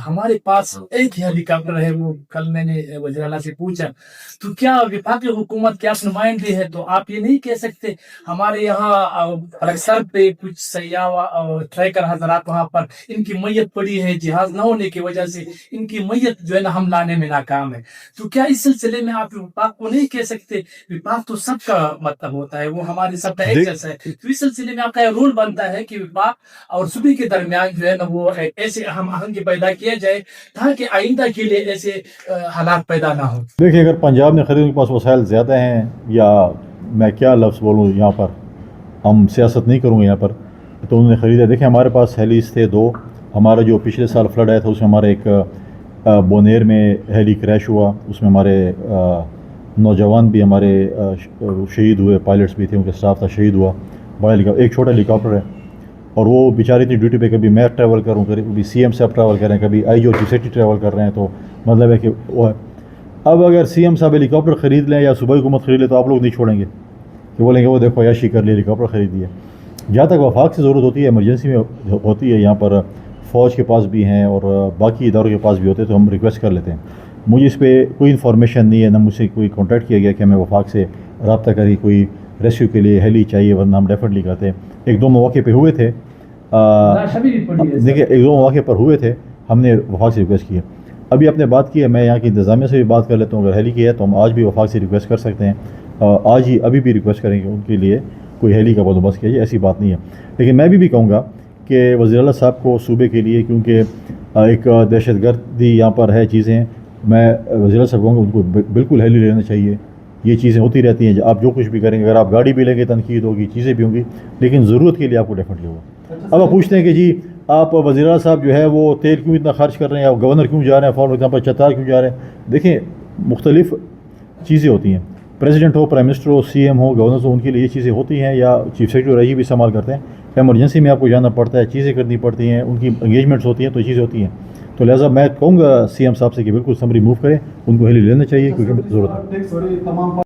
ہمارے پاس ایک ہیلی کاپٹر ہے، وہ کل میں نے وزیر اعلیٰ سے پوچھا تو کیا وفاقی حکومت کے آپ نمائندے ہیں تو آپ یہ نہیں کہہ سکتے ہمارے یہاں سر پہ کچھ سیاح ٹریکر حضرات وہاں پر ان کی میت پڑی ہے، جہاز نہ ہونے کی وجہ سے ان کی میت جو ہے نا ہم لانے میں ناکام ہے، تو کیا اس سلسلے میں آپ وفاق کو نہیں کہہ سکتے؟ وفاق تو سب کا مطلب ہوتا ہے، وہ ہمارے سب کا ایک جیسا ہے، تو اس سلسلے میں آپ کا یہ رول بنتا ہے کہ وفاق اور صوبے کے درمیان جو ہے نا وہ ایسے ہم آہنگی پیدا کیا جائے تاکہ آئندہ کے لیے ایسے حالات پیدا نہ ہوں۔ دیکھیں، اگر پنجاب نے خریدنے کے پاس وسائل زیادہ ہیں، یا میں کیا لفظ بولوں یہاں پر، ہم سیاست نہیں کروں گے یہاں پر، تو انہوں نے خریدا۔ دیکھیں ہمارے پاس ہیلیز تھے دو، ہمارا جو پچھلے سال فلڈ آیا تھا اس میں ہمارے ایک بونیر میں ہیلی کریش ہوا، اس میں ہمارے نوجوان بھی ہمارے شہید ہوئے، پائلٹس بھی تھے، ان کے اسٹاف تھا، شہید ہوا۔ ایک چھوٹا ہیلی کاپٹر ہے اور وہ بیچاری تھی ڈیوٹی پہ، کبھی میں ٹریول کروں، کبھی سی ایم صاحب ٹریول کر رہے ہیں، کبھی آئی جی او چیف سیکرٹری ٹریول کر رہے ہیں، تو مطلب ہے کہ وہ ہے۔ اب اگر سی ایم صاحب ہیلی کاپٹر خرید لیں یا صوبائی حکومت خرید لے تو آپ لوگ نہیں چھوڑیں گے کہ بولیں گے وہ دیکھو عیاشی کر لی، ہیلی کاپٹر خرید لیا۔ جہاں تک وفاق سے ضرورت ہوتی ہے، ایمرجنسی میں ہوتی ہے، یہاں پر فوج کے پاس بھی ہیں اور باقی اداروں کے پاس بھی ہوتے ہیں، تو ہم ریکویسٹ کر لیتے ہیں۔ مجھے اس پہ کوئی انفارمیشن نہیں ہے، نہ مجھ سے کوئی کانٹیکٹ کیا گیا کہ ہمیں وفاق سے رابطہ کری کوئی ریسکیو کے لیے ہیلی چاہیے، ورنہ ہم ڈیفینیٹلی کرتے ہیں۔ ایک دو مواقع پہ ہوئے تھے، دیکھیں ایک دو مواقع پر ہوئے تھے، ہم نے وفاق سے ریکویسٹ کیا۔ ابھی آپ نے بات کی ہے، میں یہاں کی انتظامیہ سے بھی بات کر لیتا ہوں، اگر ہیلی کی ہے تو ہم آج بھی وفاق سے ریکویسٹ کر سکتے ہیں، آج ہی ابھی بھی ریکویسٹ کریں گے ان کے لیے کوئی ہیلی کا بندوبست کیا جائے، ایسی بات نہیں ہے۔ لیکن میں بھی کہوں گا کہ وزیر اعلیٰ صاحب کو صوبے کے لیے، کیونکہ ایک دہشت گردی یہاں پر ہے چیزیں، میں وزیر اعلیٰ صاحب کہوں گا ان کو بالکل ہیلی لینا چاہیے۔ یہ چیزیں ہوتی رہتی ہیں، آپ جو کچھ بھی کریں گے، اگر آپ گاڑی بھی لیں گے تنقید ہوگی، چیزیں بھی ہوں گی، لیکن ضرورت کے لیے آپ کو ڈیفینیٹلی ہوگا۔ اب آپ پوچھتے ہیں کہ جی آپ وزیر اعلیٰ صاحب جو ہے وہ تیل کیوں اتنا خرچ کر رہے ہیں، گورنر کیوں جا رہے ہیں، فار ایگزامپل چترال کیوں جا رہے ہیں؟ دیکھیں مختلف چیزیں ہوتی ہیں، پریزیڈنٹ ہو، پرائم منسٹر ہو، سی ایم ہو، گورنر ہو، ان کے لیے یہ چیزیں ہوتی ہیں، یا چیف سیکرٹری رہی بھی استعمال کرتے ہیں۔ ایمرجنسی میں آپ کو جانا پڑتا ہے، چیزیں کرنی پڑتی ہیں، ان کی انگیجمنٹس ہوتی ہیں، تو یہ چیزیں ہوتی ہیں۔ تو لہٰذا میں کہوں گا سی ایم صاحب سے کہ بالکل سمری موو کریں، ان کو ہیلی لینا چاہیے کیونکہ ضرورت ہے۔